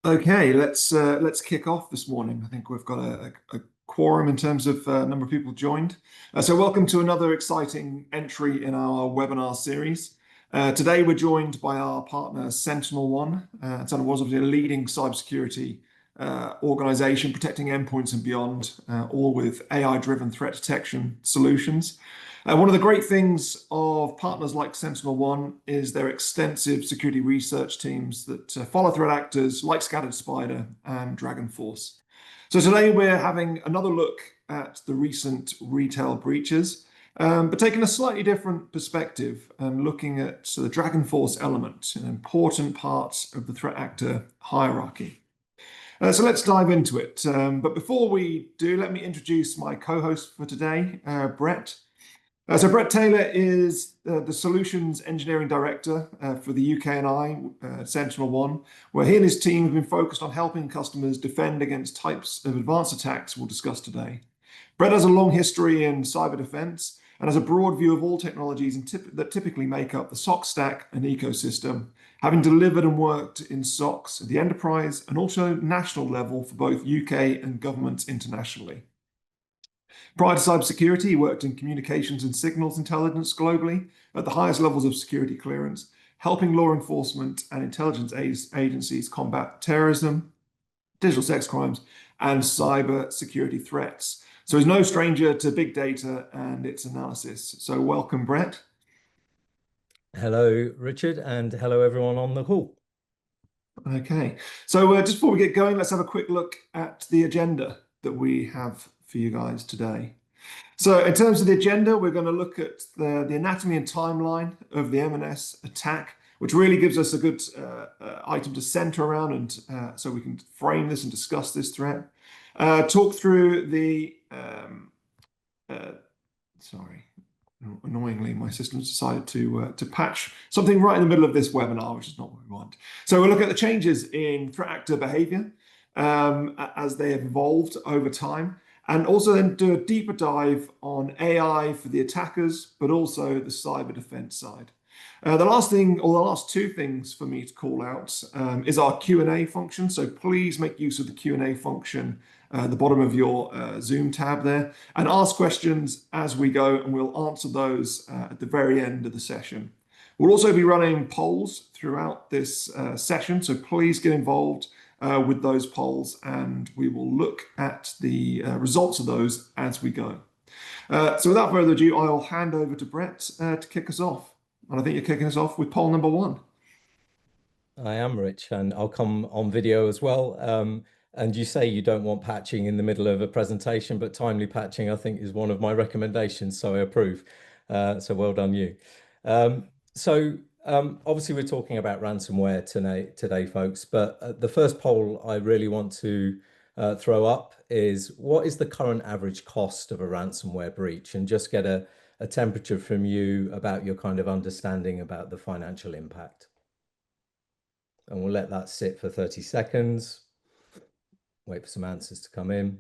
Okay, let's kick off this morning. I think we've got a quorum in terms of number of people joined. So welcome to another exciting entry in our webinar series. Today we're joined by our partner SentinelOne. SentinelOne is obviously a leading cybersecurity organization protecting endpoints and beyond, all with AI-driven threat detection solutions. One of the great things of partners like SentinelOne is their extensive security research teams that follow threat actors like Scattered Spider and DragonForce. So today we're having another look at the recent retail breaches, but taking a slightly different perspective and looking at the DragonForce element, an important part of the threat actor hierarchy. So let's dive into it. But before we do, let me introduce my co-host for today, Brett. So Brett Taylor is the Solutions Engineering Director for the UK and I at SentinelOne, where he and his team have been focused on helping customers defend against types of advanced attacks we'll discuss today. Brett has a long history in cyber defense and has a broad view of all technologies that typically make up the SOC stack and ecosystem, having delivered and worked in SOCs at the enterprise and also national level for both UK and governments internationally. Prior to cybersecurity, he worked in communications and signals intelligence globally at the highest levels of security clearance, helping law enforcement and intelligence agencies combat terrorism, digital sex crimes, and cyber security threats. So he's no stranger to big data and its analysis. So welcome, Brett. Hello, Richard, and hello, everyone on the call. Okay, so just before we get going, let's have a quick look at the agenda that we have for you guys today. So in terms of the agenda, we're going to look at the anatomy and timeline of the M&S attack, which really gives us a good item to center around, and so we can frame this and discuss this threat. Talk through the, sorry, annoyingly, my system's decided to patch something right in the middle of this webinar, which is not what we want. So we'll look at the changes in threat actor behavior as they have evolved over time, and also then do a deeper dive on AI for the attackers, but also the cyber defense side. The last thing, or the last two things for me to call out is our Q&A function. So please make use of the Q&A function at the bottom of your Zoom tab there, and ask questions as we go, and we'll answer those at the very end of the session. We'll also be running polls throughout this session, so please get involved with those polls, and we will look at the results of those as we go. So without further ado, I'll hand over to Brett to kick us off. And I think you're kicking us off with poll number 1. I am, Rich, and I'll come on video as well. And you say you don't want patching in the middle of a presentation, but timely patching, I think, is one of my recommendations, so I approve. So well done you. Obviously, we're talking about ransomware today, folks, but the first poll I really want to throw up is, what is the current average cost of a ransomware breach? And just get a temperature from you about your kind of understanding about the financial impact. And we'll let that sit for 30 seconds. Wait for some answers to come in.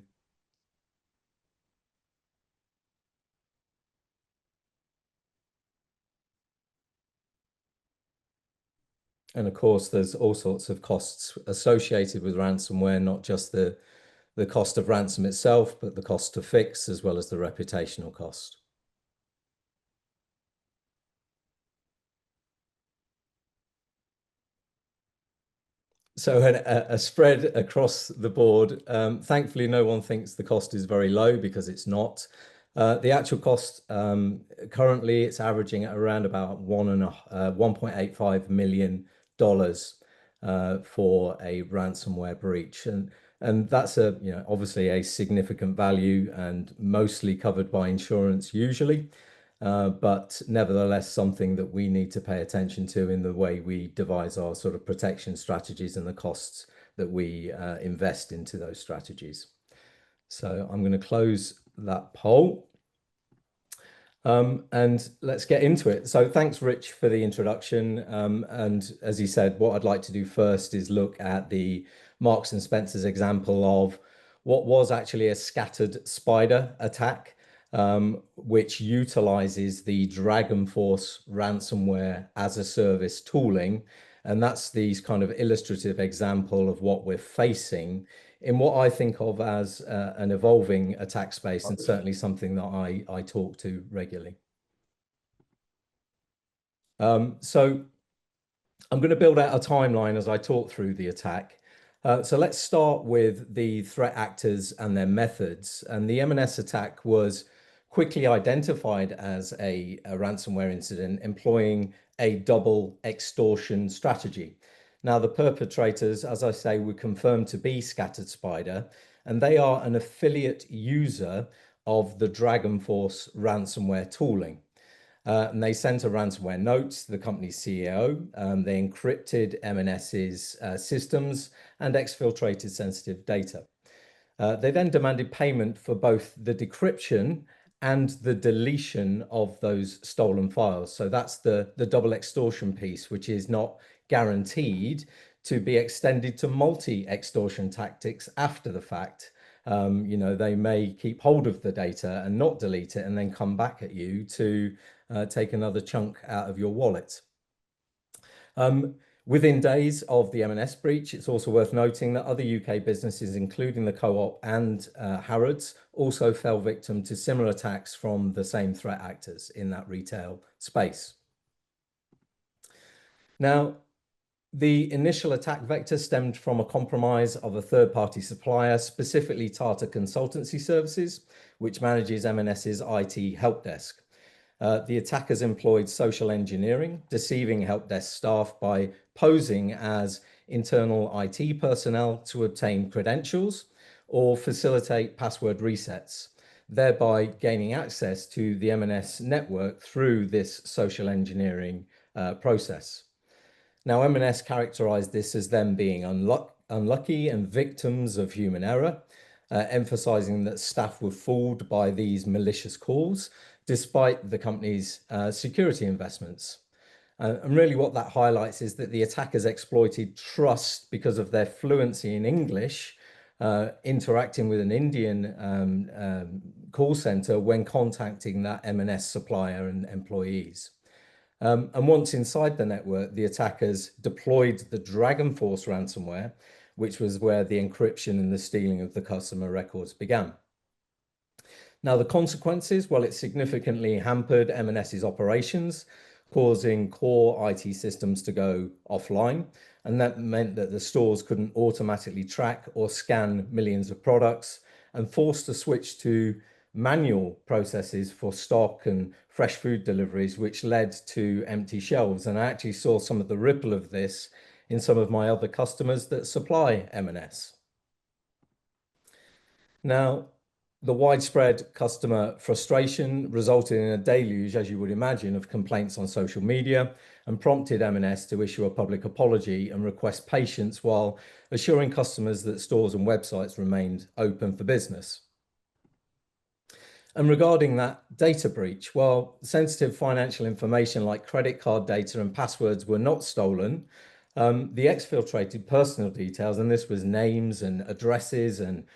And of course, there's all sorts of costs associated with ransomware, not just the cost of ransom itself, but the cost to fix, as well as the reputational cost. So a spread across the board. Thankfully, no one thinks the cost is very low, because it's not. The actual cost, currently, it's averaging at around about $1.85 million for a ransomware breach, and that's obviously a significant value, and mostly covered by insurance usually, but nevertheless something that we need to pay attention to in the way we devise our sort of protection strategies and the costs that we invest into those strategies. So I'm going to close that poll. And let's get into it. So thanks, Rich, for the introduction. And as he said, what I'd like to do first is look at the Marks and Spencer's example of what was actually a scattered spider attack, which utilizes the DragonForce ransomware as a service tooling And that's these kind of illustrative example of what we're facing in what I think of as an evolving attack space, and certainly something that I talk to regularly. So I'm going to build out a timeline as I talk through the attack. So let's start with the threat actors and their methods. And the M&S attack was quickly identified as a ransomware incident employing a double extortion strategy. Now, the perpetrators, as I say, were confirmed to be Scattered Spider, and they are an affiliate user of the DragonForce ransomware tooling. And they sent a ransomware note to the company's CEO. They encrypted M&S's systems and exfiltrated sensitive data. They then demanded payment for both the decryption and the deletion of those stolen files. So that's the double extortion piece, which is not guaranteed to be extended to multi-extortion tactics after the fact. They may keep hold of the data and not delete it and then come back at you to take another chunk out of your wallet. Within days of the M&S breach, it's also worth noting that other UK businesses, including the Co-op and Harrods, also fell victim to similar attacks from the same threat actors in that retail space. Now, the initial attack vector stemmed from a compromise of a third-party supplier, specifically Tata Consultancy Services, which manages M&S's IT help desk. The attackers employed social engineering, deceiving help desk staff by posing as internal IT personnel to obtain credentials or facilitate password resets, thereby gaining access to the M&S network through this social engineering process. Now, M&S characterized this as them being unlucky and victims of human error, emphasizing that staff were fooled by these malicious calls, despite the company's security investments. And really what that highlights is that the attackers exploited trust because of their fluency in English, interacting with an Indian call center when contacting that M&S supplier and employees. And once inside the network, the attackers deployed the DragonForce ransomware, which was where the encryption and the stealing of the customer records began. Now, the consequences, well, it significantly hampered M&S's operations, causing core IT systems to go offline. And that meant that the stores couldn't automatically track or scan millions of products and forced a switch to manual processes for stock and fresh food deliveries, which led to empty shelves. And I actually saw some of the ripple of this in some of my other customers that supply M&S. Now, the widespread customer frustration resulted in a deluge, as you would imagine, of complaints on social media and prompted M&S to issue a public apology and request patience while assuring customers that stores and websites remained open for business. And regarding that data breach, while sensitive financial information like credit card data and passwords were not stolen, the exfiltrated personal details, and this was names and addresses and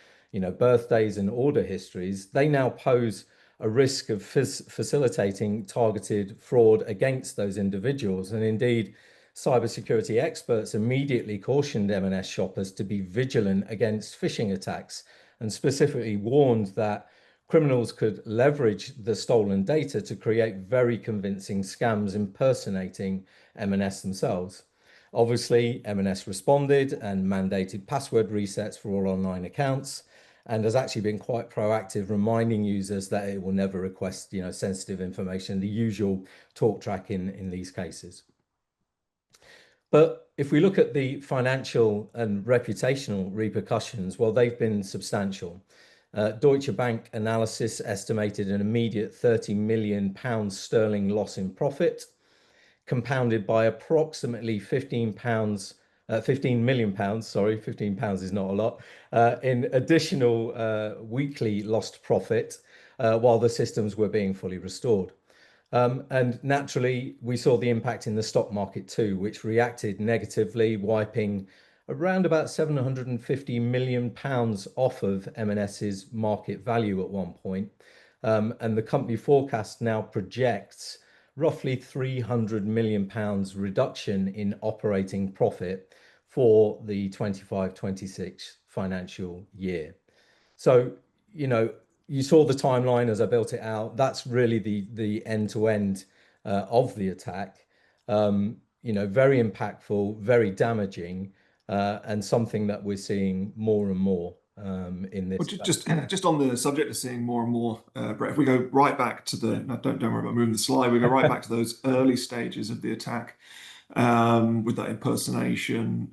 birthdays and order histories, they now pose a risk of facilitating targeted fraud against those individuals. And indeed, cybersecurity experts immediately cautioned M&S shoppers to be vigilant against phishing attacks and specifically warned that criminals could leverage the stolen data to create very convincing scams impersonating M&S themselves. Obviously, M&S responded and mandated password resets for all online accounts, and has actually been quite proactive, reminding users that it will never request sensitive information, the usual talk track in these cases. But if we look at the financial and reputational repercussions, well, they've been substantial. Deutsche Bank analysis estimated an immediate £30 million loss in profit, compounded by approximately £15 million, sorry, £15 is not a lot, in additional weekly lost profit while the systems were being fully restored. And naturally, we saw the impact in the stock market too, which reacted negatively, wiping around about £750 million off of M&S's market value at one point. And the company forecast now projects roughly £300 million reduction in operating profit for the 25-26 financial year. So, you saw the timeline as I built it out. That's really the end-to-end of the attack. Very impactful, very damaging, and something that we're seeing more and more in Well, this just space. just on the subject of seeing more and more, Brett, if we go right back to the, no, don't worry about moving the slide, we go right back to those early stages of the attack, with that impersonation,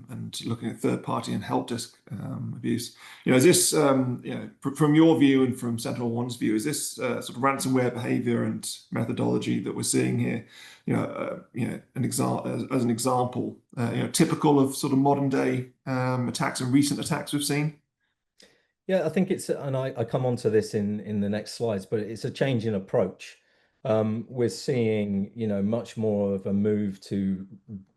and looking at third party and help desk abuse. Is this, from your view and from SentinelOne's view, is this sort of ransomware behavior and methodology that we're seeing here, as an example, typical of sort of modern day attacks and recent attacks we've seen? Yeah, I think it's, and I come on to this in the next slides, but it's a change in approach. We're seeing, much more of a move to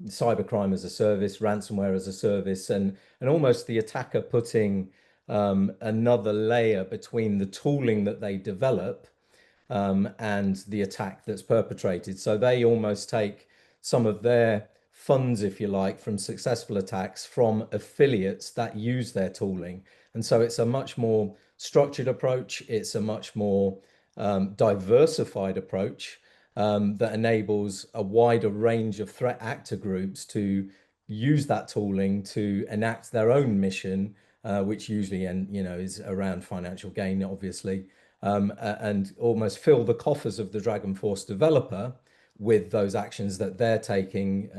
cybercrime as a service, ransomware as a service, and almost the attacker putting another layer between the tooling that they develop and the attack that's perpetrated. So they almost take some of their funds, if you like, from successful attacks from affiliates that use their tooling. And so it's a much more structured approach. It's a much more diversified approach that enables a wider range of threat actor groups to use that tooling to enact their own mission, which usually is around financial gain, obviously, and almost fill the coffers of the DragonForce developer with those actions that they're taking,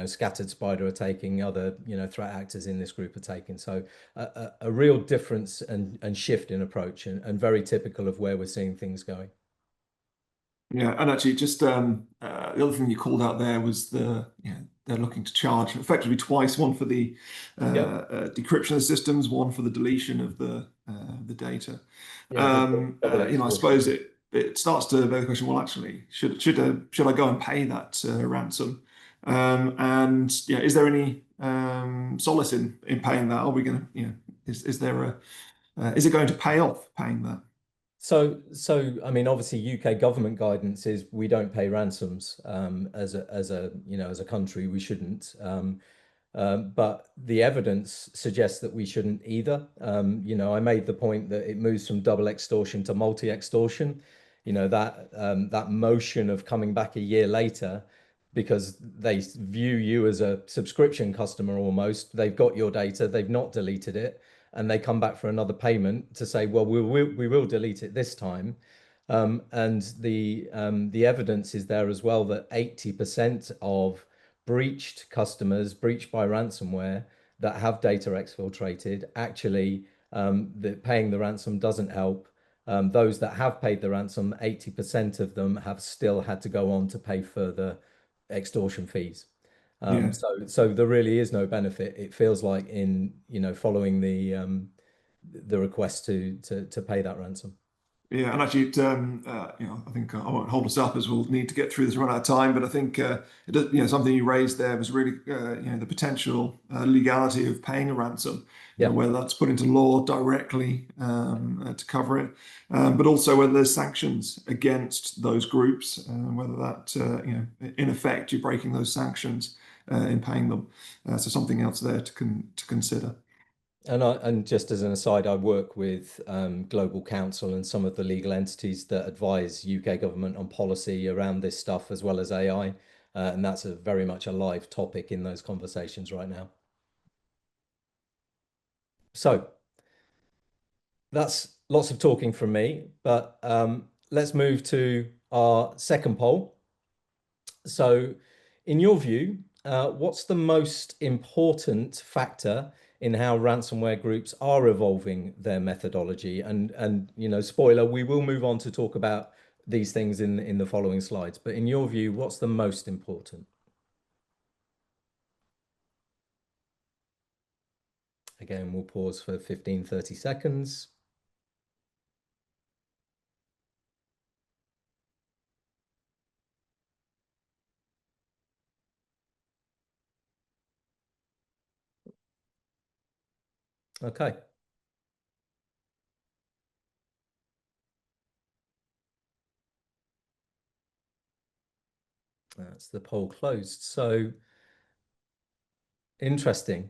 Scattered Spider are taking, other, threat actors in this group are taking. So a real difference and shift in approach, and very typical of where we're seeing things going. Yeah, and actually, just the other thing you called out there was they're looking to charge effectively twice, one for the Yep. decryption of the systems, one for the deletion of the data. Yeah, double I suppose extortion. it starts to beg the question. Well, actually, should I go and pay that ransom? And yeah, is there any solace in paying that? Are we going to, is there is it going to pay off paying that? So I mean, obviously, UK government guidance is we don't pay ransoms as a country. We shouldn't. But the evidence suggests that we shouldn't either. I made the point that it moves from double extortion to multi-extortion. That motion of coming back a year later because they view you as a subscription customer almost. They've got your data, they've not deleted it, and they come back for another payment to say, well, we will delete it this time. And the evidence is there as well that 80% of breached customers, breached by ransomware, that have data exfiltrated, actually, paying the ransom doesn't help. Those that have paid the ransom, 80% of them have still had to go on to pay further extortion fees. Yeah. So there really is no benefit. It feels like in, following the request to pay that ransom. Yeah, and actually, I think I won't hold us up as we'll need to get through this, run out of time. But I think it does, something you raised there was really, the potential legality of paying a ransom. Yeah. Whether that's put into law directly to cover it, but also whether there's sanctions against those groups, whether that, in effect, you're breaking those sanctions in paying them. So something else there to consider. And just as an aside, I work with Global Counsel and some of the legal entities that advise UK government on policy around this stuff, as well as AI. And that's very much a live topic in those conversations right now. So that's lots of talking from me, but let's move to our second poll. So in your view, what's the most important factor in how ransomware groups are evolving their methodology? And spoiler, we will move on to talk about these things in the following slides. But in your view, what's the most important? Again, we'll pause for 15, 30 seconds. Okay. That's the poll closed. So interesting.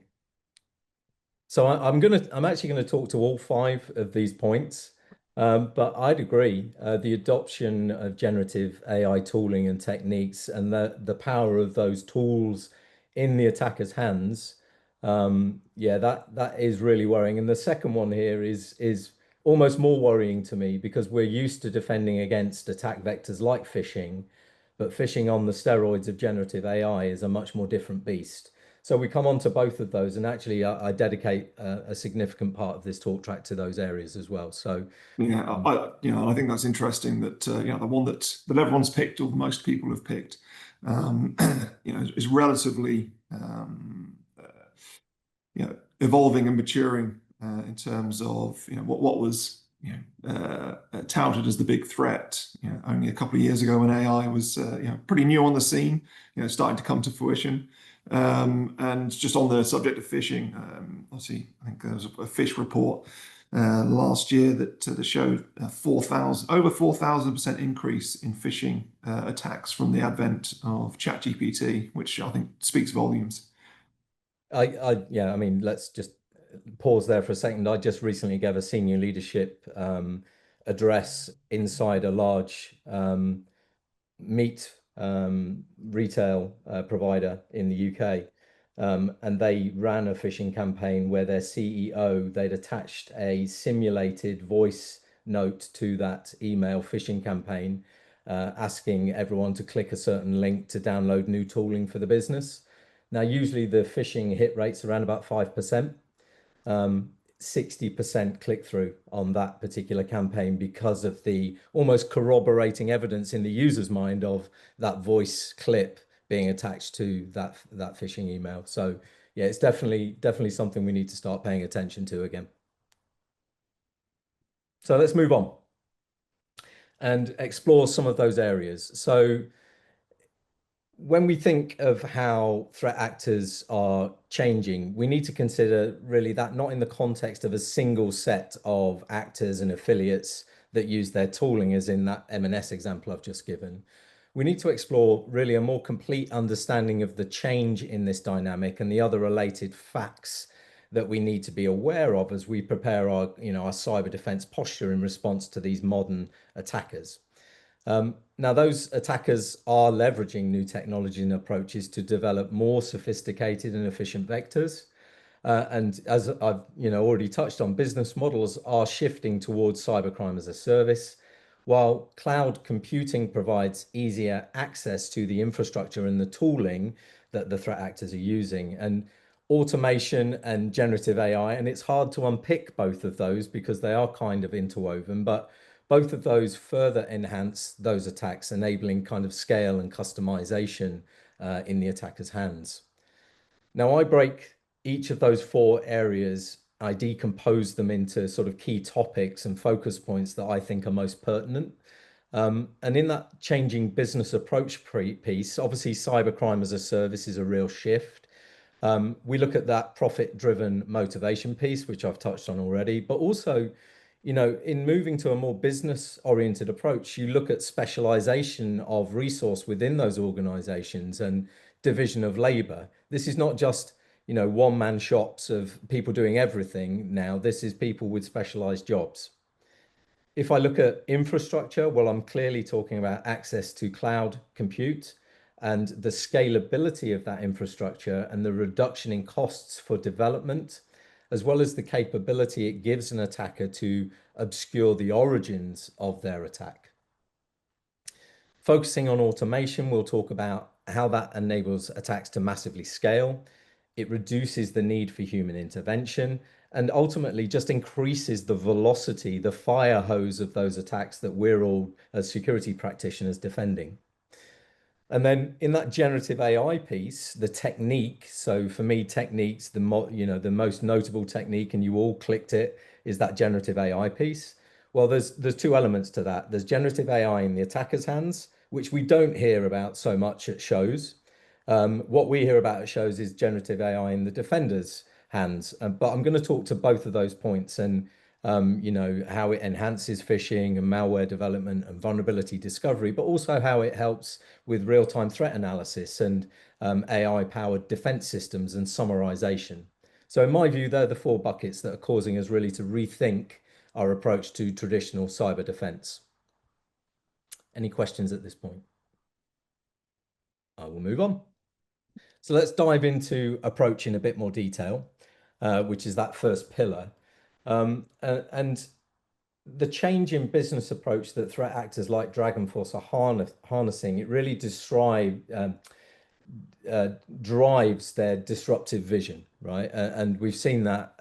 So I'm actually going to talk to all 5 of these points, but I'd agree the adoption of generative AI tooling and techniques and the power of those tools in the attacker's hands, yeah, that is really worrying. And the second one here is almost more worrying to me because we're used to defending against attack vectors like phishing, but phishing on the steroids of generative AI is a much more different beast. So we come on to both of those, and actually, I dedicate a significant part of this talk track to those areas as well. So, Yeah, I think that's interesting that the one that everyone's picked, or most people have picked, is relatively evolving and maturing in terms of what was touted as the big threat. Only a couple of years ago when AI was pretty new on the scene, starting to come to fruition. And just on the subject of phishing, obviously, I think there was a Fish report last year that showed over 4,000% increase in phishing attacks from the advent of ChatGPT, which I think speaks volumes. yeah, I mean, let's just pause there for a second. I just recently gave a senior leadership address inside a large meat retail provider in the UK. And they ran a phishing campaign where their CEO, they'd attached a simulated voice note to that email phishing campaign, asking everyone to click a certain link to download new tooling for the business. Now, usually the phishing hit rate's around about 5%. 60% click-through on that particular campaign because of the almost corroborating evidence in the user's mind of that voice clip being attached to that phishing email. So yeah, it's definitely something we need to start paying attention to again. So let's move on and explore some of those areas. So when we think of how threat actors are changing, we need to consider really that not in the context of a single set of actors and affiliates that use their tooling, as in that M&S example I've just given. We need to explore really a more complete understanding of the change in this dynamic and the other related facts that we need to be aware of as we prepare our cyber defense posture in response to these modern attackers. Now, those attackers are leveraging new technology and approaches to develop more sophisticated and efficient vectors. And as I've already touched on, business models are shifting towards cybercrime as a service, while cloud computing provides easier access to the infrastructure and the tooling that the threat actors are using. And automation and generative AI, and it's hard to unpick both of those because they are kind of interwoven, but both of those further enhance those attacks, enabling kind of scale and customization in the attacker's hands. Now, I break each of those 4 areas, I decompose them into sort of key topics and focus points that I think are most pertinent. And in that changing business approach piece, obviously cybercrime as a service is a real shift. We look at that profit-driven motivation piece, which I've touched on already, but also, in moving to a more business-oriented approach, you look at specialization of resource within those organizations and division of labor. This is not just, one-man shops of people doing everything now. This is people with specialized jobs. If I look at infrastructure, well, I'm clearly talking about access to cloud compute and the scalability of that infrastructure and the reduction in costs for development, as well as the capability it gives an attacker to obscure the origins of their attack. Focusing on automation, we'll talk about how that enables attacks to massively scale. It reduces the need for human intervention and ultimately just increases the velocity, the fire hose of those attacks that we're all, as security practitioners, defending. And then in that generative AI piece, the technique, so for me, techniques, the most notable technique, and you all clicked it, is that generative AI piece. Well, there's 2 elements to that. There's generative AI in the attacker's hands, which we don't hear about so much at shows. What we hear about at shows is generative AI in the defender's hands. But I'm going to talk to both of those points and you know, how it enhances phishing and malware development and vulnerability discovery, but also how it helps with real-time threat analysis and AI-powered defense systems and summarization. So in my view, they're the four buckets that are causing us really to rethink our approach to traditional cyber defense. Any questions at this point? I will move on. So let's dive into approach in a bit more detail, which is that first pillar. And the change in business approach that threat actors like DragonForce are harnessing, it really drives their disruptive vision, right? And we've seen that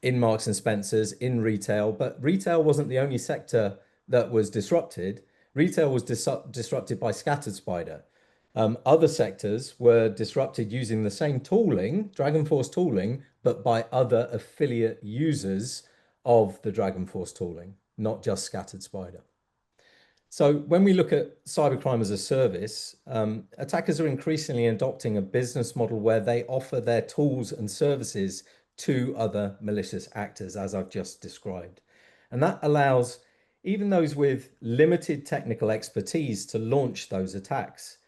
in Marks and Spencer's, in retail, but retail wasn't the only sector that was disrupted. Retail was disrupted by Scattered Spider. Other sectors were disrupted using the same tooling, DragonForce tooling, but by other affiliate users of the DragonForce tooling, not just Scattered Spider. So when we look at cybercrime as a service, attackers are increasingly adopting a business model where they offer their tools and services to other malicious actors, as I've just described. And that allows even those with limited technical expertise to launch those attacks,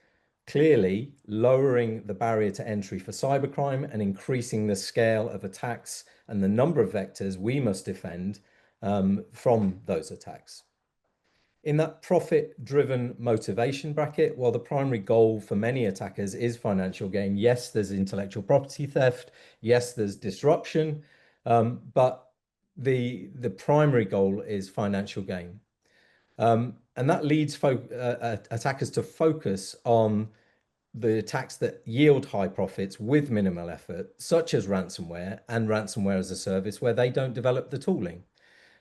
clearly lowering the barrier to entry for cybercrime and increasing the scale of attacks and the number of vectors we must defend from those attacks. In that profit-driven motivation bracket, while the primary goal for many attackers is financial gain, yes, there's intellectual property theft, yes, there's disruption, but the primary goal is financial gain. And that leads attackers to focus on the attacks that yield high profits with minimal effort, such as ransomware and ransomware as a service, where they don't develop the tooling.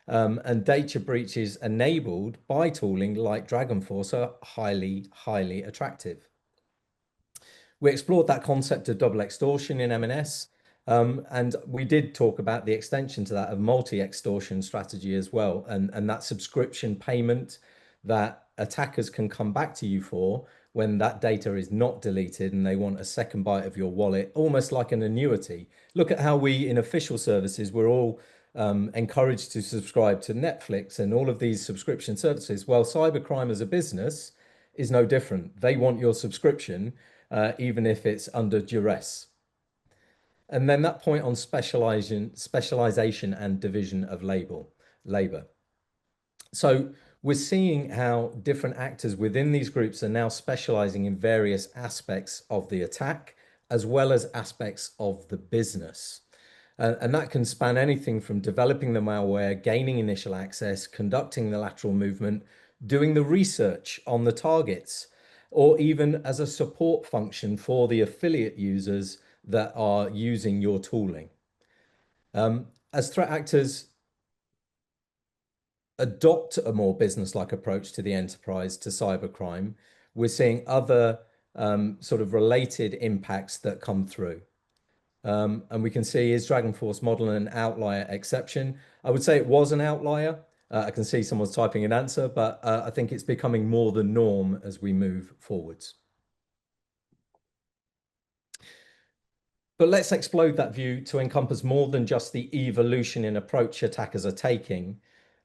And data breaches enabled by tooling like DragonForce are highly, highly attractive. We explored that concept of double extortion in M&S, and we did talk about the extension to that of multi-extortion strategy as well, and that subscription payment that attackers can come back to you for when that data is not deleted and they want a second bite of your wallet, almost like an annuity. Look at how we, in official services, we're all encouraged to subscribe to Netflix and all of these subscription services. Well, cybercrime as a business is no different. They want your subscription, even if it's under duress. And then that point on specialization and division of labor. So we're seeing how different actors within these groups are now specializing in various aspects of the attack, as well as aspects of the business. And that can span anything from developing the malware, gaining initial access, conducting the lateral movement, doing the research on the targets, or even as a support function for the affiliate users that are using your tooling. As threat actors adopt a more business-like approach to the enterprise, to cybercrime, we're seeing other sort of related impacts that come through. And we can see, is DragonForce model an outlier exception? I would say it was an outlier. I can see someone's typing an answer, but I think it's becoming more the norm as we move forwards. But let's explode that view to encompass more than just the evolution in approach attackers are taking.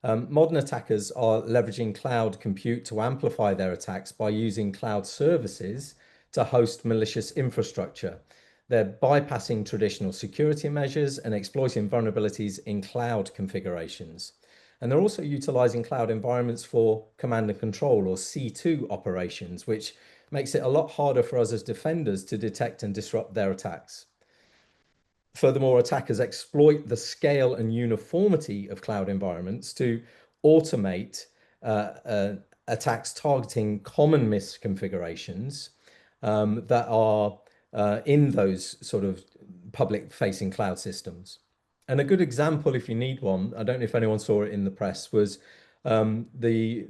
Modern attackers are leveraging cloud compute to amplify their attacks by using cloud services to host malicious infrastructure. They're bypassing traditional security measures and exploiting vulnerabilities in cloud configurations. And they're also utilizing cloud environments for command and control, or C2 operations, which makes it a lot harder for us as defenders to detect and disrupt their attacks. Furthermore, attackers exploit the scale and uniformity of cloud environments to automate attacks targeting common misconfigurations that are in those sort of public-facing cloud systems. And a good example, if you need one, I don't know if anyone saw it in the press, was the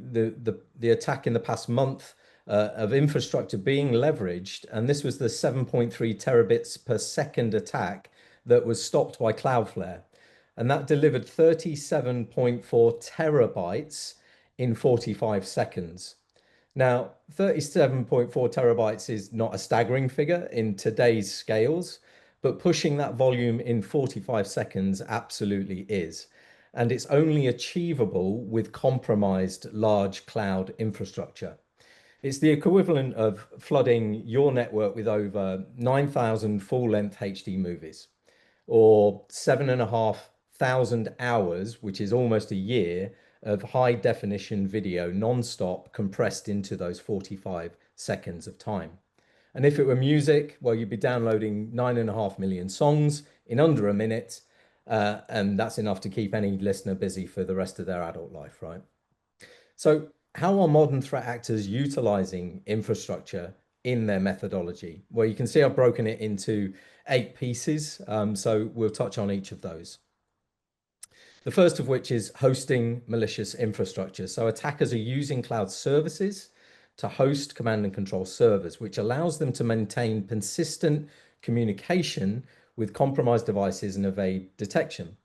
attack in the past month of infrastructure being leveraged, and this was the 7.3 terabits per second attack that was stopped by Cloudflare, and that delivered 37.4 terabytes in 45 seconds. Now, 37.4 terabytes is not a staggering figure in today's scales, but pushing that volume in 45 seconds absolutely is. and it's only achievable with compromised large cloud infrastructure. It's the equivalent of flooding your network with over 9,000 full-length HD movies, or 7,500 hours, which is almost a year, of high-definition video non-stop compressed into those 45 seconds of time. And if it were music, well, you'd be downloading 9.5 million songs in under a minute, and that's enough to keep any listener busy for the rest of their adult life, right? So how are modern threat actors utilizing infrastructure in their methodology? Well, you can see I've broken it into 8 pieces, so we'll touch on each of those. The first of which is hosting malicious infrastructure. So attackers are using cloud services to host command and control servers, which allows them to maintain consistent communication with compromised devices and evade detection.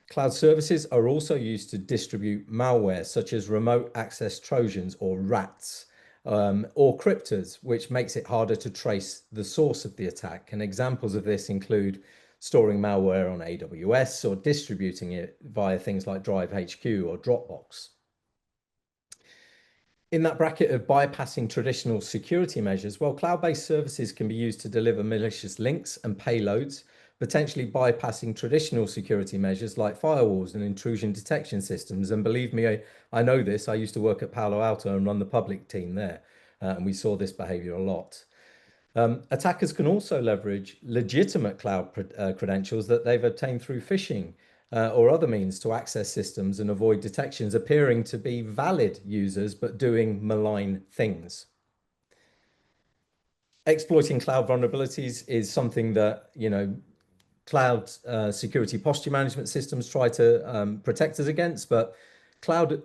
Cloud services are also used to distribute malware, such as remote access Trojans or RATs, or cryptors, which makes it harder to trace the source of the attack. And examples of this include storing malware on AWS or distributing it via things like Drive HQ or Dropbox. In that bracket of bypassing traditional security measures, well, cloud-based services can be used to deliver malicious links and payloads, potentially bypassing traditional security measures like firewalls and intrusion detection systems. And believe me, I know this. I used to work at Palo Alto and run the public team there, and we saw this behavior a lot. Attackers can also leverage legitimate cloud credentials that they've obtained through phishing or other means to access systems and avoid detections appearing to be valid users but doing malign things. Exploiting cloud vulnerabilities is something that, cloud security posture management systems try to protect us against, but cloud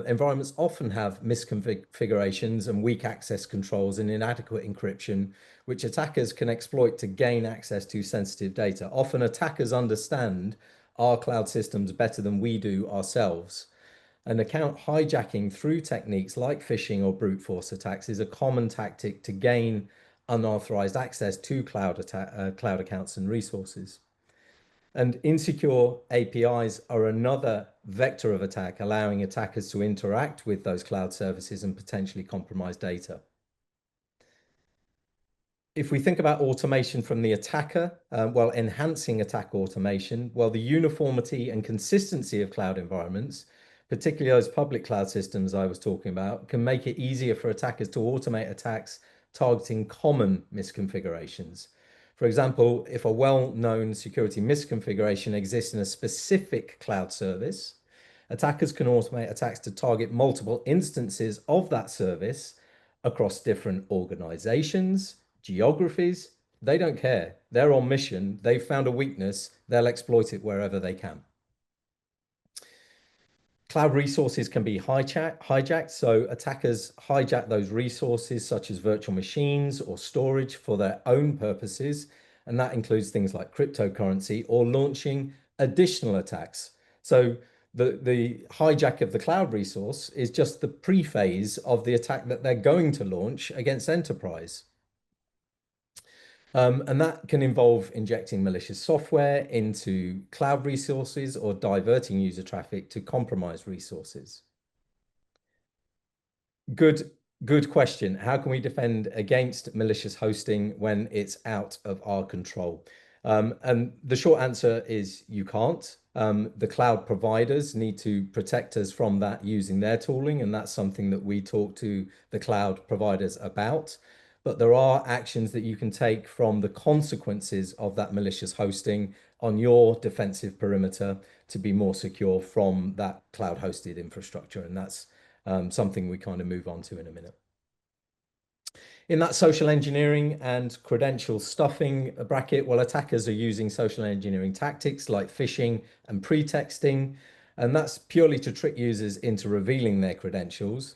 environments often have misconfigurations and weak access controls and inadequate encryption, which attackers can exploit to gain access to sensitive data. Often attackers understand our cloud systems better than we do ourselves. And account hijacking through techniques like phishing or brute force attacks is a common tactic to gain unauthorized access to cloud accounts and resources. And insecure APIs are another vector of attack, allowing attackers to interact with those cloud services and potentially compromise data. If we think about automation from the attacker, well, enhancing attack automation, well, the uniformity and consistency of cloud environments, particularly those public cloud systems I was talking about, can make it easier for attackers to automate attacks targeting common misconfigurations. For example, if a well-known security misconfiguration exists in a specific cloud service, attackers can automate attacks to target multiple instances of that service across different organizations, geographies. They don't care. They're on mission. They've found a weakness. They'll exploit it wherever they can. Cloud resources can be hijacked, so attackers hijack those resources such as virtual machines or storage for their own purposes, and that includes things like cryptocurrency or launching additional attacks. So the hijack of the cloud resource is just the pre-phase of the attack that they're going to launch against enterprise. And that can involve injecting malicious software into cloud resources or diverting user traffic to compromised resources. Good question. How can we defend against malicious hosting when it's out of our control? And the short answer is you can't. The cloud providers need to protect us from that using their tooling, and that's something that we talk to the cloud providers about. But there are actions that you can take from the consequences of that malicious hosting on your defensive perimeter to be more secure from that cloud hosted infrastructure. And that's something we kind of move on to in a minute. In that social engineering and credential stuffing bracket, well, attackers are using social engineering tactics like phishing and pretexting, and that's purely to trick users into revealing their credentials.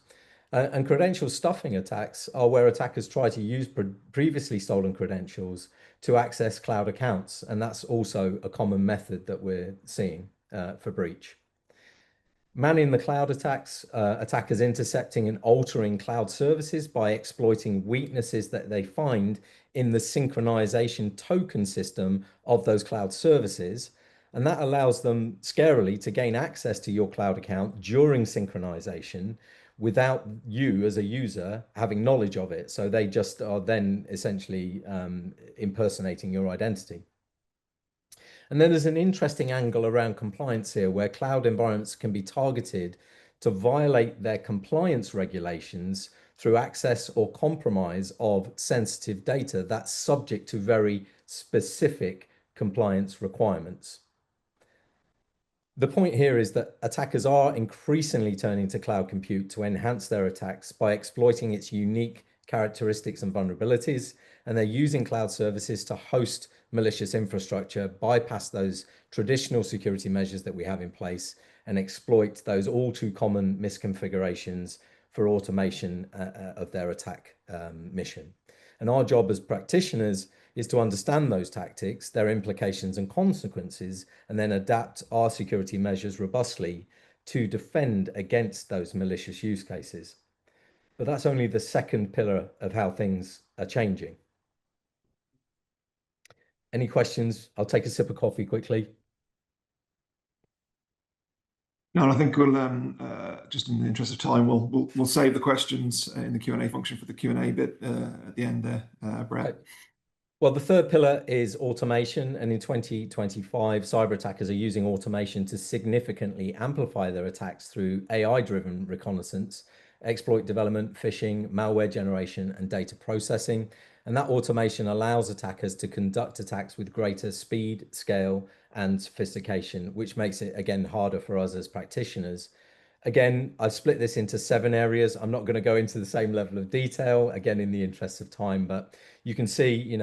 And credential stuffing attacks are where attackers try to use previously stolen credentials to access cloud accounts. And that's also a common method that we're seeing for breach. Manning the cloud attacks, attackers intercepting and altering cloud services by exploiting weaknesses that they find in the synchronization token system of those cloud services. And that allows them scarily to gain access to your cloud account during synchronization without you as a user having knowledge of it. So they just are then essentially impersonating your identity. And then there's an interesting angle around compliance here where cloud environments can be targeted to violate their compliance regulations through access or compromise of sensitive data that's subject to very specific compliance requirements. The point here is that attackers are increasingly turning to cloud compute to enhance their attacks by exploiting its unique characteristics and vulnerabilities, and they're using cloud services to host malicious infrastructure, bypass those traditional security measures that we have in place, and exploit those all too common misconfigurations for automation of their attack mission. And our job as practitioners is to understand those tactics, their implications and consequences, and then adapt our security measures robustly to defend against those malicious use cases. But that's only the second pillar of how things are changing. Any questions? I'll take a sip of coffee quickly. No, I think we'll just in the interest of time, we'll save the questions in the Q&A function for the Q&A bit at the end there, Brett. Right. Well, the third pillar is automation, and in 2025, cyber attackers are using automation to significantly amplify their attacks through AI-driven reconnaissance, exploit development, phishing, malware generation, and data processing. And that automation allows attackers to conduct attacks with greater speed, scale, and sophistication, which makes it, again, harder for us as practitioners. Again, I've split this into 7 areas. I'm not going to go into the same level of detail, again, in the interest of time, but you can see,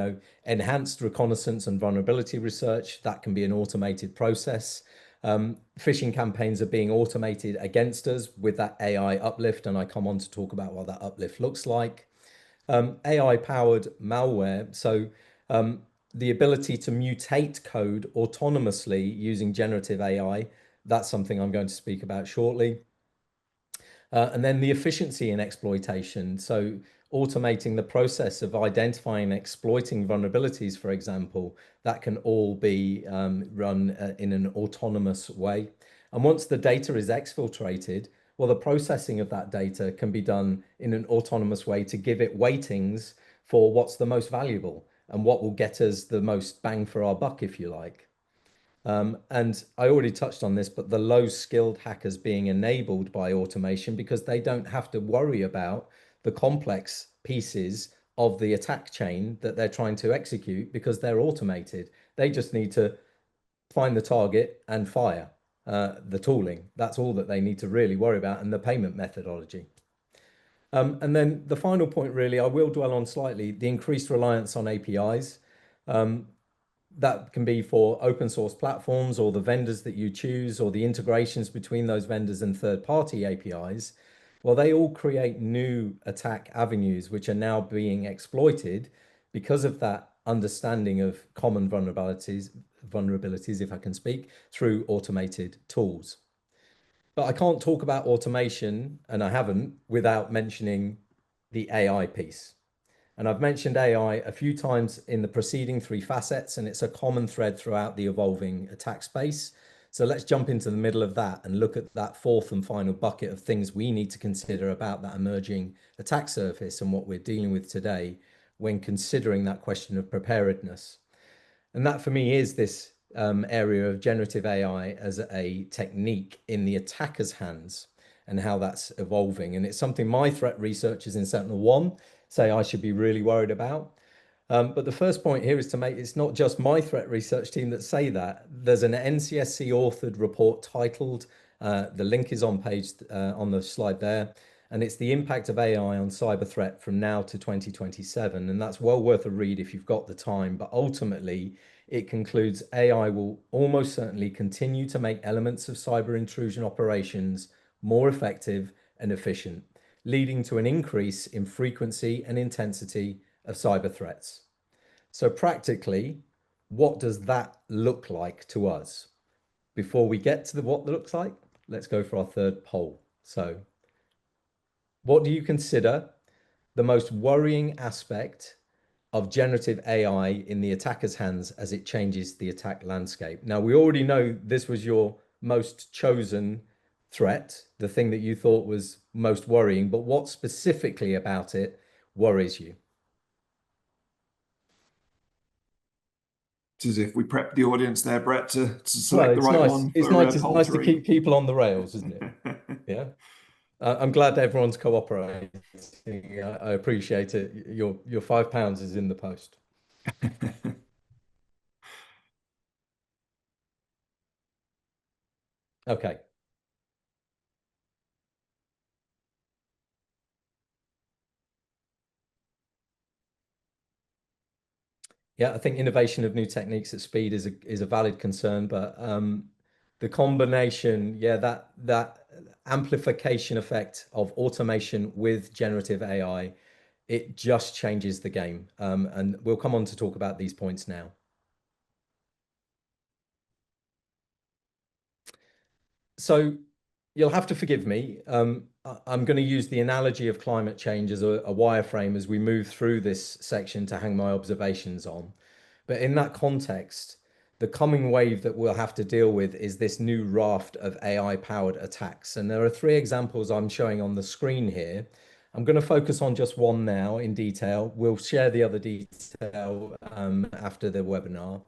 enhanced reconnaissance and vulnerability research, that can be an automated process. Phishing campaigns are being automated against us with that AI uplift, and I come on to talk about what that uplift looks like. AI-powered malware, so the ability to mutate code autonomously using generative AI, that's something I'm going to speak about shortly. And then the efficiency in exploitation. So automating the process of identifying and exploiting vulnerabilities, for example, that can all be run in an autonomous way. And once the data is exfiltrated, well, the processing of that data can be done in an autonomous way to give it weightings for what's the most valuable and what will get us the most bang for our buck, if you like. And I already touched on this, but the low-skilled hackers being enabled by automation because they don't have to worry about the complex pieces of the attack chain that they're trying to execute because they're automated. They just need to find the target and fire the tooling. That's all that they need to really worry about, and the payment methodology. And then the final point, really, I will dwell on slightly, the increased reliance on APIs. That can be for open source platforms or the vendors that you choose or the integrations between those vendors and third-party APIs. Well, they all create new attack avenues which are now being exploited because of that understanding of common vulnerabilities, if I can speak, through automated tools. But I can't talk about automation, and I haven't, without mentioning the AI piece. And I've mentioned AI a few times in the preceding 3 facets, and it's a common thread throughout the evolving attack space. So let's jump into the middle of that and look at that 4th and final bucket of things we need to consider about that emerging attack surface and what we're dealing with today when considering that question of preparedness. And that for me is this area of generative AI as a technique in the attacker's hands and how that's evolving. And it's something my threat researchers in SentinelOne say I should be really worried about. But the first point here is to make, it's not just my threat research team that say that. There's an NCSC authored report titled, the link is on page, on the slide there, and it's the impact of AI on cyber threat from now to 2027. And that's well worth a read if you've got the time. But ultimately, it concludes AI will almost certainly continue to make elements of cyber intrusion operations more effective and efficient, leading to an increase in frequency and intensity of cyber threats. So practically, what does that look like to us? Before we get to what it looks like, let's go for our third poll. So what do you consider the most worrying aspect of generative AI in the attacker's hands as it changes the attack landscape. Now, we already know this was your most chosen threat, the thing that you thought was most worrying, but what specifically about it worries you? It's as if we prepped the audience there, Brett, to Well, select the it's right nice. one It's for nice to poultry. keep people on the rails, isn't it? Yeah. I'm glad that everyone's cooperating. I appreciate it. Your £5 is in the post. Okay. Yeah, I think innovation of new techniques at speed is a valid concern, but the combination, yeah, that amplification effect of automation with generative AI, it just changes the game. And we'll come on to talk about these points now. So you'll have to forgive me. I'm going to use the analogy of climate change as a wireframe as we move through this section to hang my observations on. But in that context, the coming wave that we'll have to deal with is this new raft of AI-powered attacks. And there are three examples I'm showing on the screen here. I'm going to focus on just one now in detail. We'll share the other detail after the webinar.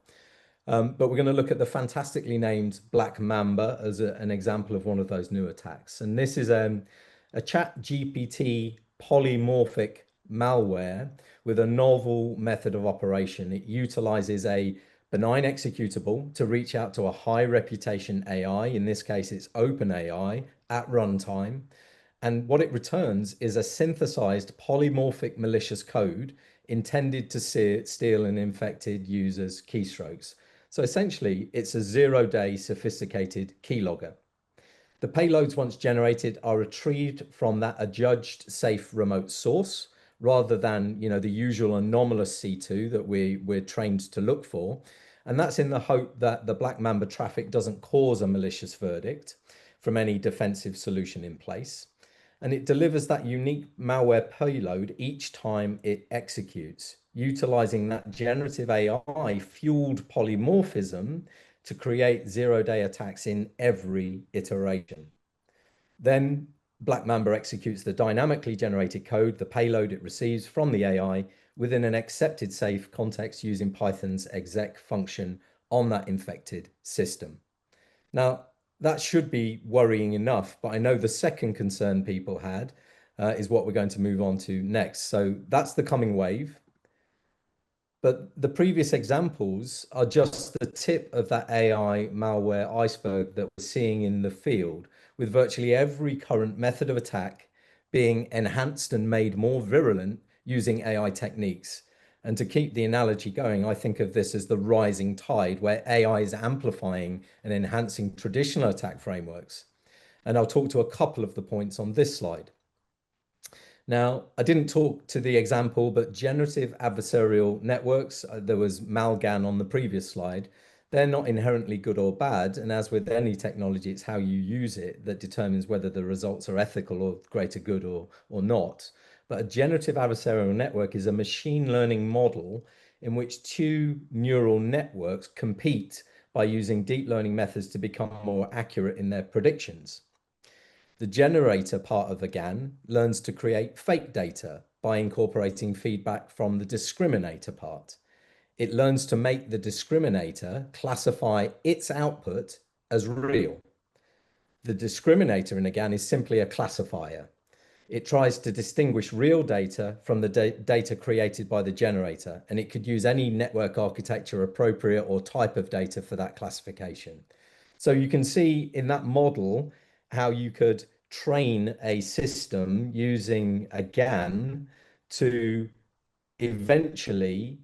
But we're going to look at the fantastically named Black Mamba as an example of one of those new attacks. And this is a chat GPT polymorphic malware with a novel method of operation. It utilizes a benign executable to reach out to a high reputation AI. In this case, it's OpenAI at runtime. And what it returns is a synthesized polymorphic malicious code intended to steal an infected user's keystrokes. So essentially, it's a zero-day sophisticated keylogger. The payloads, once generated, are retrieved from that adjudged safe remote source rather than, the usual anomalous C2 that we're trained to look for. And that's in the hope that the Black Mamba traffic doesn't cause a malicious verdict from any defensive solution in place. And it delivers that unique malware payload each time it executes, utilizing that generative AI fueled polymorphism to create zero-day attacks in every iteration. Then Black Mamba executes the dynamically generated code, the payload it receives from the AI within an accepted safe context using Python's exec function on that infected system. Now, that should be worrying enough, but I know the second concern people had is what we're going to move on to next. So that's the coming wave. But the previous examples are just the tip of that AI malware iceberg that we're seeing in the field, with virtually every current method of attack being enhanced and made more virulent using AI techniques. And to keep the analogy going, I think of this as the rising tide, where AI is amplifying and enhancing traditional attack frameworks. And I'll talk to a couple of the points on this slide. Now, I didn't talk to the example, but generative adversarial networks, there was Malgan on the previous slide, they're not inherently good or bad. And as with any technology, it's how you use it that determines whether the results are ethical or greater good or not. But a generative adversarial network is a machine learning model in which two neural networks compete by using deep learning methods to become more accurate in their predictions. The generator part of the GAN learns to create fake data by incorporating feedback from the discriminator part. It learns to make the discriminator classify its output as real. The discriminator in a GAN is simply a classifier. It tries to distinguish real data from the data created by the generator, and it could use any network architecture appropriate or type of data for that classification. So you can see in that model how you could train a system using a GAN to eventually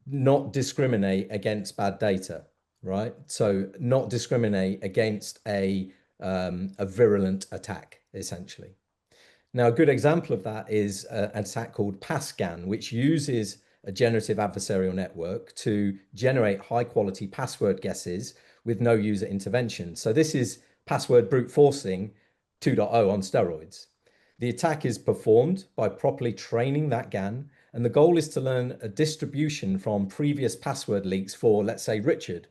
not discriminate against bad data, right? So not discriminate against a virulent attack, essentially. Now, a good example of that is an attack called PassGAN, which uses a generative adversarial network to generate high quality password guesses with no user intervention. So this is password brute forcing 2.0 on steroids. The attack is performed by properly training that GAN And the goal is to learn a distribution from previous password leaks for, let's say, Richard,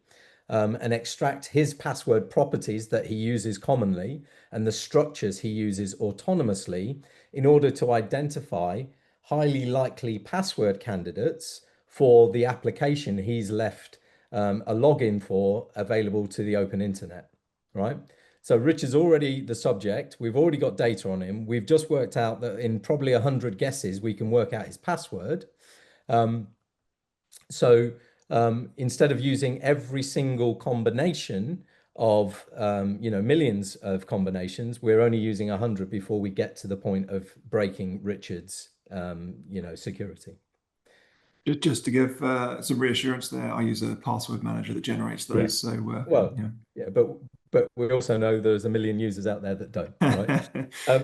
and extract his password properties that he uses commonly and the structures he uses autonomously in order to identify highly likely password candidates for the application he's left a login for available to the open internet, right? So Rich is already the subject. We've already got data on him. We've just worked out that in probably 100 guesses, we can work out his password. So instead of using every single combination of, millions of combinations, we're only using 100 before we get to the point of breaking Richard's, security. Just to give some reassurance there, I use a password manager that generates those. Yeah. So, Well, yeah, but we also know there's a million users out there that don't, right?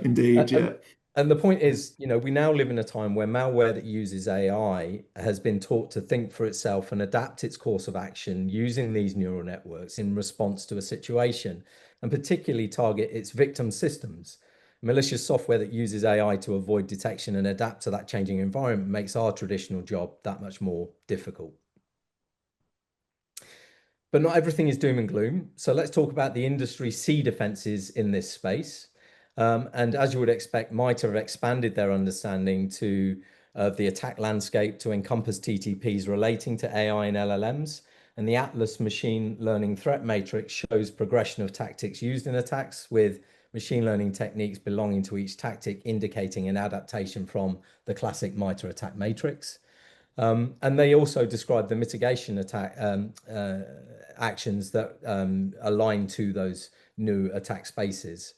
Indeed, yeah. And the point is, we now live in a time where malware that uses AI has been taught to think for itself and adapt its course of action using these neural networks in response to a situation, and particularly target its victim systems. Malicious software that uses AI to avoid detection and adapt to that changing environment makes our traditional job that much more difficult. But not everything is doom and gloom. So let's talk about the industry C defenses in this space. And as you would expect, MITRE have expanded their understanding to the attack landscape to encompass TTPs relating to AI and LLMs. And the Atlas machine learning threat matrix shows progression of tactics used in attacks, with machine learning techniques belonging to each tactic indicating an adaptation from the classic MITRE attack matrix. And they also describe the mitigation attack actions that align to those new attack spaces.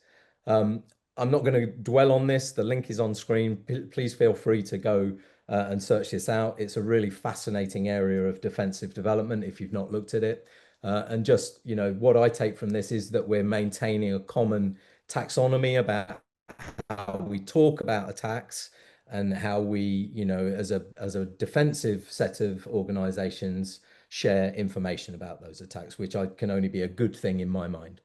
I'm not going to dwell on this. The link is on screen. Please feel free to go and search this out. It's a really fascinating area of defensive development if you've not looked at it. And just, what I take from this is that we're maintaining a common taxonomy about how we talk about attacks and how we, as a defensive set of organizations, share information about those attacks, which can only be a good thing in my mind.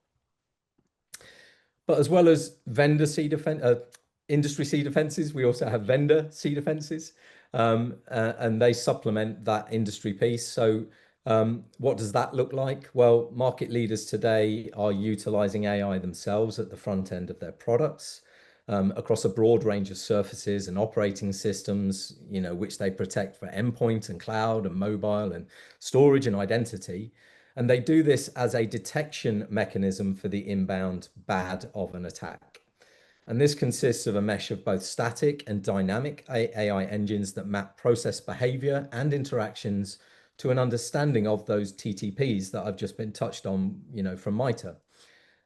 But as well as industry C defenses, we also have vendor C defenses, and they supplement that industry piece. So what does that look like? Well, market leaders today are utilizing AI themselves at the front end of their products, across a broad range of surfaces and operating systems, which they protect for endpoint and cloud and mobile and storage and identity. And they do this as a detection mechanism for the inbound bad of an attack. And this consists of a mesh of both static and dynamic AI engines that map process behavior and interactions to an understanding of those TTPs that I've just been touched on, from MITRE,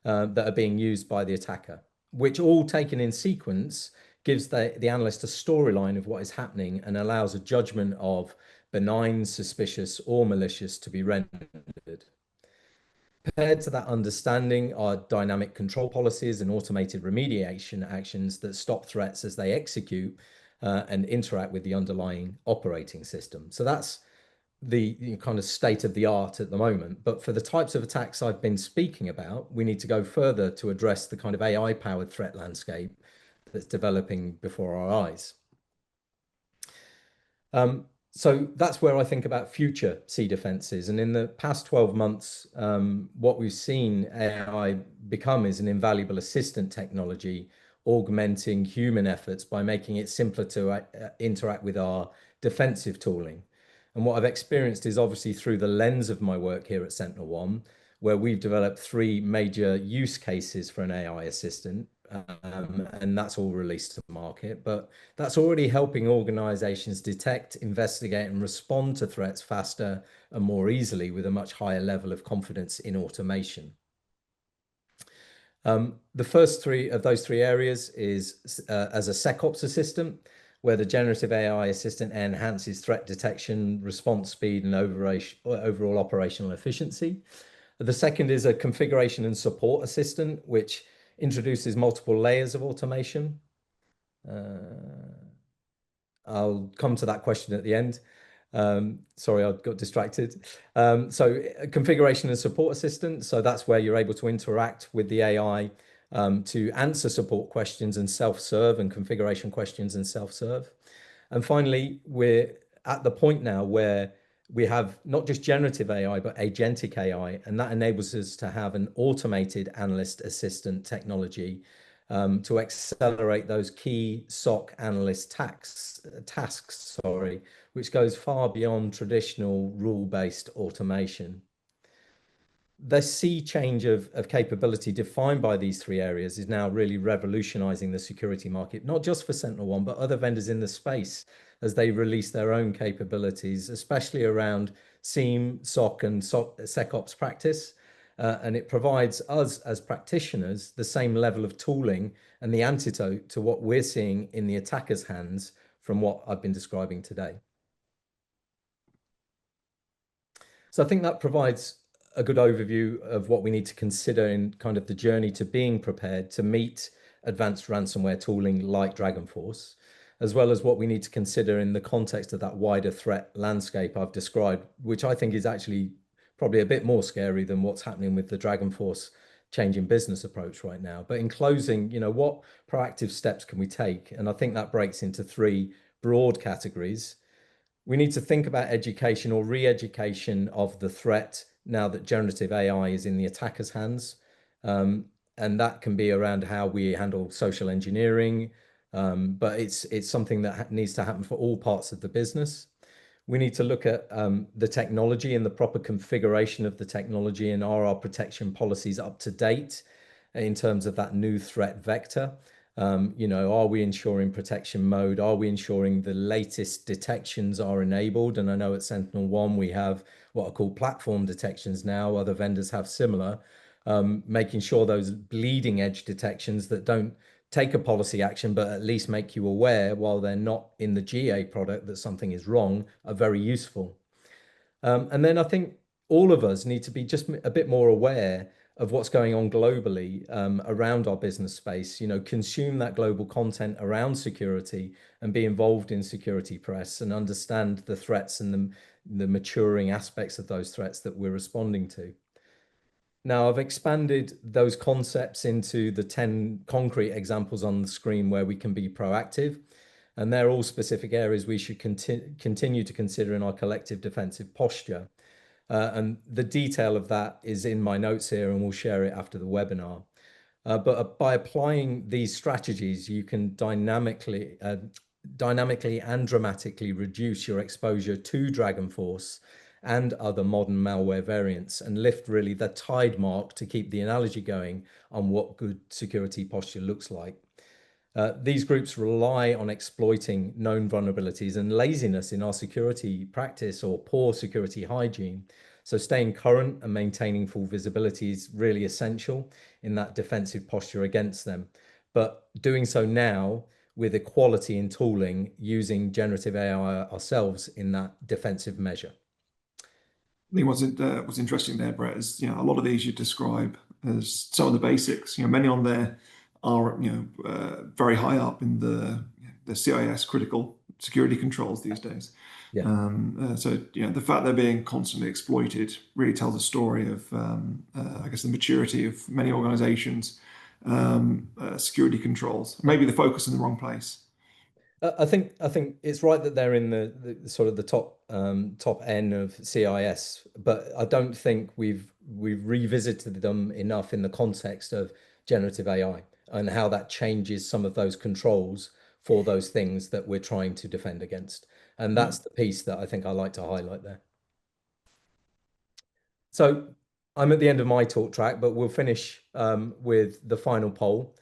that are being used by the attacker, which, all taken in sequence, gives the analyst a storyline of what is happening and allows a judgment of benign, suspicious, or malicious to be rendered. Paired to that understanding are dynamic control policies and automated remediation actions that stop threats as they execute and interact with the underlying operating system. So that's the kind of state of the art at the moment. But for the types of attacks I've been speaking about, we need to go further to address the kind of AI-powered threat landscape that's developing before our eyes. So that's where I think about future C defenses. And in the past 12 months, what we've seen AI become is an invaluable assistant technology, augmenting human efforts by making it simpler to interact with our defensive tooling. And what I've experienced is obviously through the lens of my work here at SentinelOne, where we've developed 3 major use cases for an AI assistant. And that's all released to the market, but that's already helping organizations detect, investigate, and respond to threats faster and more easily with a much higher level of confidence in automation. The first of those three areas is as a SecOps assistant, where the generative AI assistant enhances threat detection, response speed, and overall operational efficiency. The second is a configuration and support assistant, which introduces multiple layers of automation. I'll come to that question at the end. Sorry, I got distracted. So configuration and support assistant. So that's where you're able to interact with the AI to answer support questions and self-serve, and configuration questions and self-serve. And finally, we're at the point now where we have not just generative AI, but agentic AI, and that enables us to have an automated analyst assistant technology to accelerate those key SOC analyst tasks, which goes far beyond traditional rule-based automation. The sea change of capability defined by these three areas is now really revolutionizing the security market, not just for SentinelOne, but other vendors in the space as they release their own capabilities, especially around SIEM, SOC, and SecOps practice. And it provides us as practitioners the same level of tooling and the antidote to what we're seeing in the attacker's hands from what I've been describing today. So I think that provides a good overview of what we need to consider in kind of the journey to being prepared to meet advanced ransomware tooling like DragonForce, as well as what we need to consider in the context of that wider threat landscape I've described, which I think is actually probably a bit more scary than what's happening with the DragonForce change in business approach right now. But in closing, what proactive steps can we take? And I think that breaks into three broad categories. We need to think about education or re-education of the threat now that generative AI is in the attacker's hands. And that can be around how we handle social engineering, but it's something that needs to happen for all parts of the business. We need to look at the technology and the proper configuration of the technology, and are our protection policies up to date in terms of that new threat vector? Are we ensuring protection mode? Are we ensuring the latest detections are enabled? And I know at SentinelOne we have what are called platform detections now. Other vendors have similar, making sure those bleeding edge detections that don't take a policy action, but at least make you aware while they're not in the GA product that something is wrong, are very useful. And then I think all of us need to be just a bit more aware of what's going on globally around our business space, consume that global content around security and be involved in security press and understand the threats and the maturing aspects of those threats that we're responding to. Now, I've expanded those concepts into the 10 concrete examples on the screen where we can be proactive. And they're all specific areas we should continue to consider in our collective defensive posture. And the detail of that is in my notes here, and we'll share it after the webinar. But by applying these strategies, you can dynamically and dramatically reduce your exposure to DragonForce and other modern malware variants, and lift really the tide mark, to keep the analogy going, on what good security posture looks like. These groups rely on exploiting known vulnerabilities and laziness in our security practice or poor security hygiene. So staying current and maintaining full visibility is really essential in that defensive posture against them. But doing so now with equality in tooling, using generative AI ourselves in that defensive measure. I think what's interesting there, Brett, is a lot of these you describe as some of the basics. Many on there are very high up in the CIS critical security controls these days. Yeah. So the fact they're being constantly exploited really tells a story of I guess the maturity of many organizations, security controls. Maybe the focus in the wrong place. I think it's right that they're in the sort of the top end of CIS, but I don't think we've revisited them enough in the context of generative AI and how that changes some of those controls for those things that we're trying to defend against. And that's the piece that I think I like to highlight there. So I'm at the end of my talk track, but we'll finish with the final poll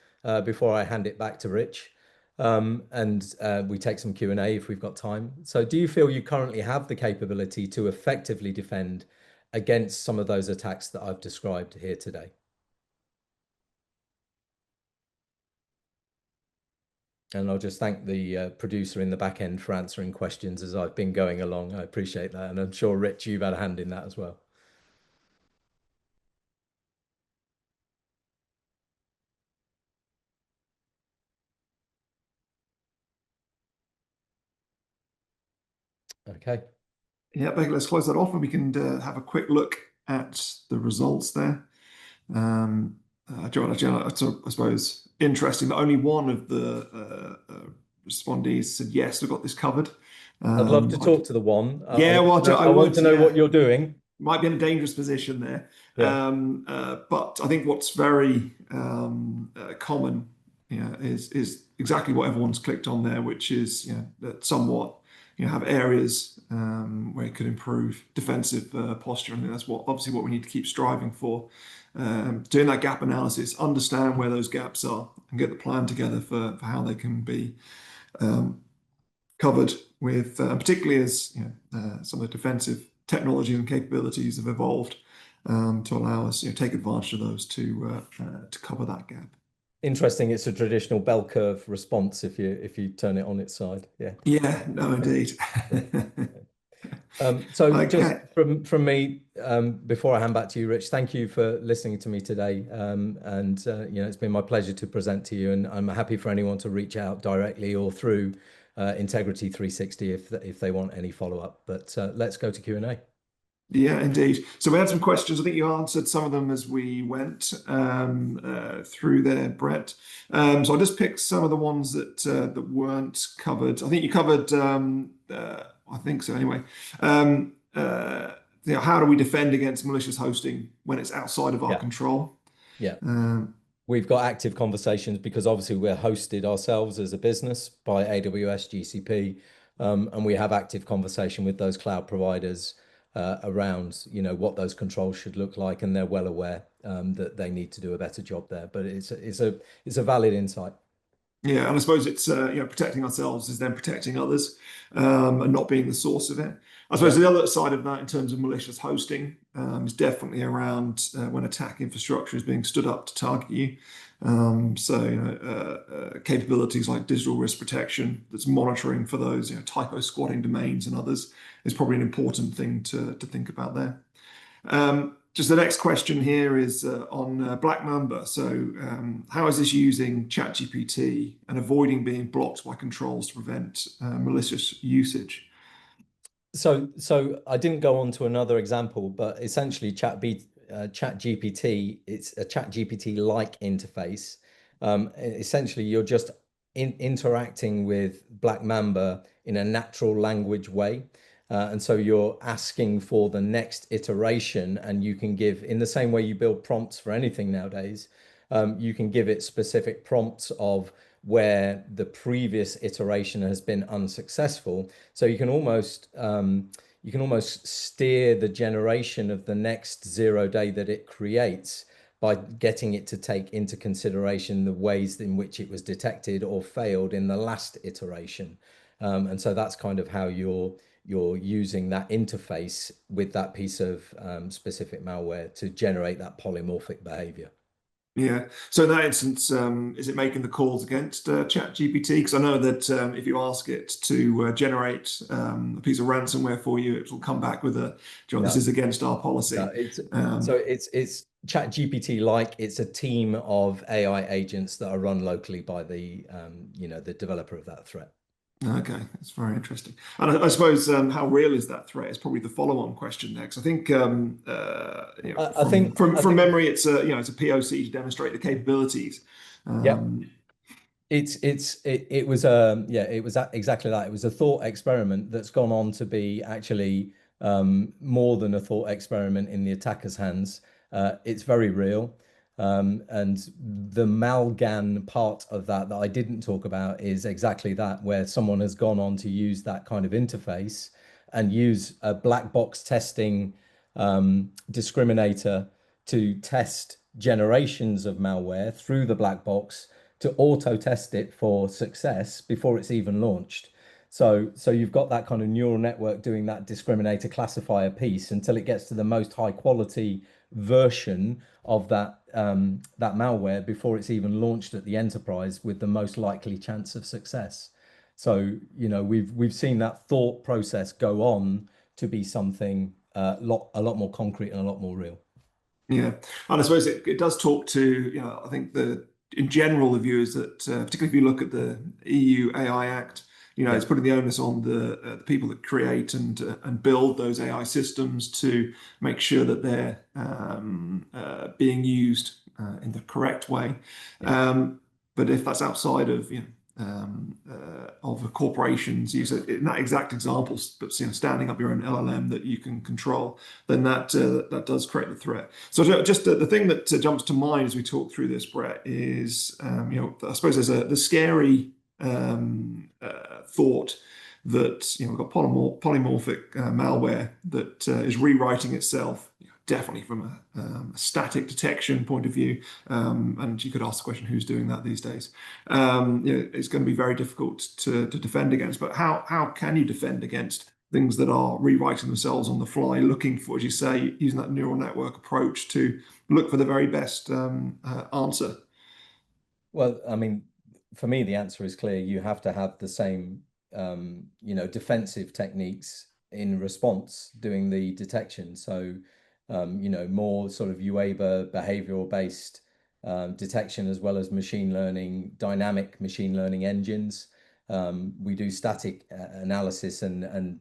before I hand it back to Rich. And we take some Q&A if we've got time. So do you feel you currently have the capability to effectively defend against some of those attacks that I've described here today? And I'll just thank the producer in the back end for answering questions as I've been going along. I appreciate that. And I'm sure, Rich, you've had a hand in that as well. Okay. Yeah, let's close that off and we can have a quick look at the results there. I suppose interesting that only one of the respondees said, yes, we've got this covered. I'd love to talk to the one. Yeah, well, I I want would. to know Yeah, what you're doing. might be in a dangerous position there. Yeah. But I think what's very common, is exactly what everyone's clicked on there, which is, that somewhat, have areas where it could improve defensive posture. I think that's obviously what we need to keep striving for. Doing that gap analysis, understand where those gaps are, and get the plan together for how they can be covered with, particularly as some of the defensive technology and capabilities have evolved to allow us take advantage of those to cover that gap. Interesting. It's a traditional bell curve response if you turn it on its side. Yeah. Yeah, no, indeed. So just Okay. from me, before I hand back to you, Rich, thank you for listening to me today. It's been my pleasure to present to you, and I'm happy for anyone to reach out directly or through Integrity360 if they want any follow-up. But let's go to Q&A. Yeah, indeed. So we had some questions. I think you answered some of them as we went through there, Brett. So I'll just pick some of the ones that weren't covered. I think you covered, I think so anyway. How do we defend against malicious hosting when it's outside of our control? Yeah. We've got active conversations because obviously we're hosted ourselves as a business by AWS, GCP, and we have active conversation with those cloud providers around what those controls should look like, and they're well aware that they need to do a better job there. But it's a valid insight. Yeah, and I suppose it's protecting ourselves is then protecting others, and not being the source of it. I suppose the other side of that in terms of malicious hosting is definitely around when attack infrastructure is being stood up to target you. Capabilities like digital risk protection that's monitoring for those typo squatting domains and others is probably an important thing to think about there. Just the next question here is on Black Mamba. So how is this using ChatGPT and avoiding being blocked by controls to prevent malicious usage? So I didn't go on to another example, but essentially ChatGPT, it's a ChatGPT-like interface. Essentially, you're just interacting with Black Mamba in a natural language way. And so you're asking for the next iteration, and you can give, in the same way you build prompts for anything nowadays, you can give it specific prompts of where the previous iteration has been unsuccessful. So you can almost steer the generation of the next 0 day that it creates by getting it to take into consideration the ways in which it was detected or failed in the last iteration. And so that's kind of how you're using that interface with that piece of specific malware to generate that polymorphic behavior. Yeah. So in that instance, is it making the calls against ChatGPT? Because I know that if you ask it to generate a piece of ransomware for you, it will come back with this is against our policy. No, it's ChatGPT-like. It's a team of AI agents that are run locally by the developer of that threat. Okay, that's very interesting. And I suppose how real is that threat is probably the follow-on question next. I think from memory, it's a POC to demonstrate the capabilities. It was exactly that. It was a thought experiment that's gone on to be actually more than a thought experiment in the attacker's hands. It's very real. And the Malgan part of that I didn't talk about is exactly that, where someone has gone on to use that kind of interface and use a black box testing discriminator to test generations of malware through the black box to auto test it for success before it's even launched. So you've got that kind of neural network doing that discriminator classifier piece until it gets to the most high quality version of that malware before it's even launched at the enterprise with the most likely chance of success. So we've seen that thought process go on to be something a lot more concrete and a lot more real. Yeah, and I suppose it does talk to I think in general the view is that particularly if you look at the EU AI Act. It's putting the onus on the people that create and build those AI systems to make sure that they're being used in the correct way. But if that's outside of of corporations use it in that exact example, but standing up your own LLM that you can control, then that does create the threat. So just the thing that jumps to mind as we talk through this, Brett, is I suppose there's the scary thought that we've got polymorphic malware that is rewriting itself, definitely from a static detection point of view. And you could ask the question, who's doing that these days? It's going to be very difficult to defend against. But how can you defend against things that are rewriting themselves on the fly, looking for, as you say, using that neural network approach to look for the very best answer? Well, I mean, for me, the answer is clear. You have to have the same, defensive techniques in response doing the detection. So, more sort of UABA behavioral based detection, as well as machine learning, dynamic machine learning engines. We do static analysis and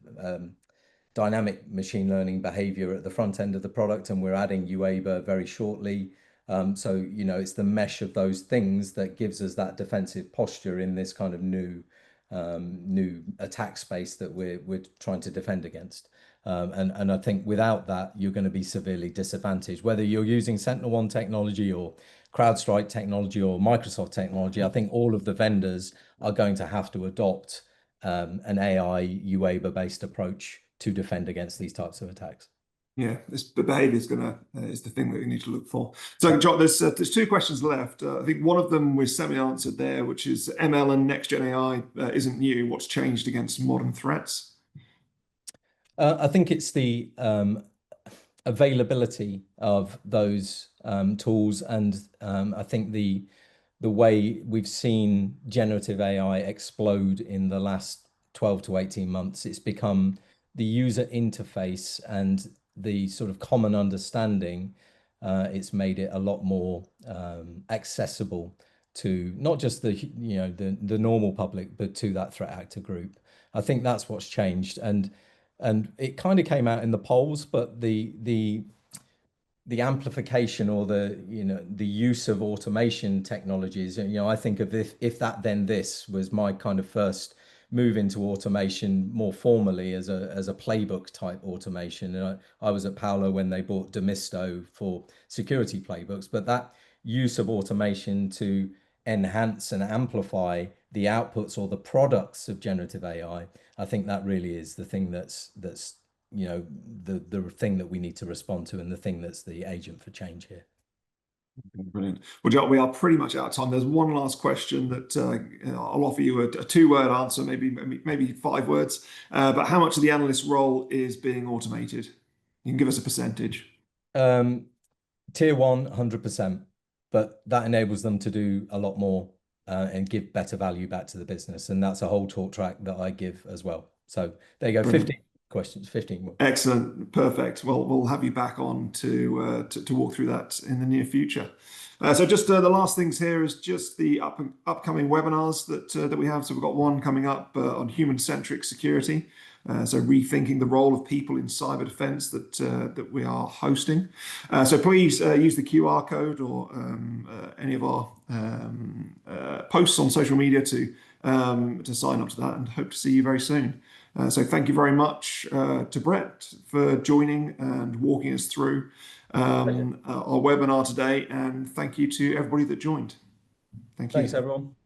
dynamic machine learning behavior at the front end of the product, and we're adding UABA very shortly. So, it's the mesh of those things that gives us that defensive posture in this kind of new attack space that we're trying to defend against. And I think without that, you're going to be severely disadvantaged. Whether you're using SentinelOne technology or CrowdStrike technology or Microsoft technology, I think all of the vendors are going to have to adopt an AI UABA-based approach to defend against these types of attacks. Yeah, the behavior is the thing that you need to look for. So, John, there's two questions left. I think one of them was semi-answered there, which is ML and next-gen AI isn't new. What's changed against modern threats? I think it's the availability of those tools, and I think the way we've seen generative AI explode in the last 12 to 18 months, it's become the user interface and the sort of common understanding. It's made it a lot more accessible to not just the normal public, but to that threat actor group. I think that's what's changed, and it kind of came out in the polls, but the amplification or the use of automation technologies, I think of if that then this was my kind of first move into automation more formally as a playbook type automation. And I was at Paolo when they bought Demisto for security playbooks, but that use of automation to enhance and amplify the outputs or the products of generative AI, I think that really is the thing that's the thing that we need to respond to, and the thing that's the agent for change here. Brilliant. Well, John, we are pretty much out of time. There's one last question that I'll offer you a two-word answer, maybe 5 words. But how much of the analyst role is being automated? You can give us a percentage. Tier 1, 100%, but that enables them to do a lot more and give better value back to the business. And that's a whole talk track that I give as well. So there you go. Brilliant. 15 questions, 15 more. Excellent. Perfect. Well, we'll have you back on to walk through that in the near future. So just the last things here is just the upcoming webinars that we have. So we've got one coming up on human-centric security. So rethinking the role of people in cyber defense that we are hosting. So please use the QR code or any of our posts on social media to sign up to that, and hope to see you very soon. So thank you very much to Brett for joining and walking us through our webinar today, and thank you to everybody that joined. Thank you. Thanks, everyone.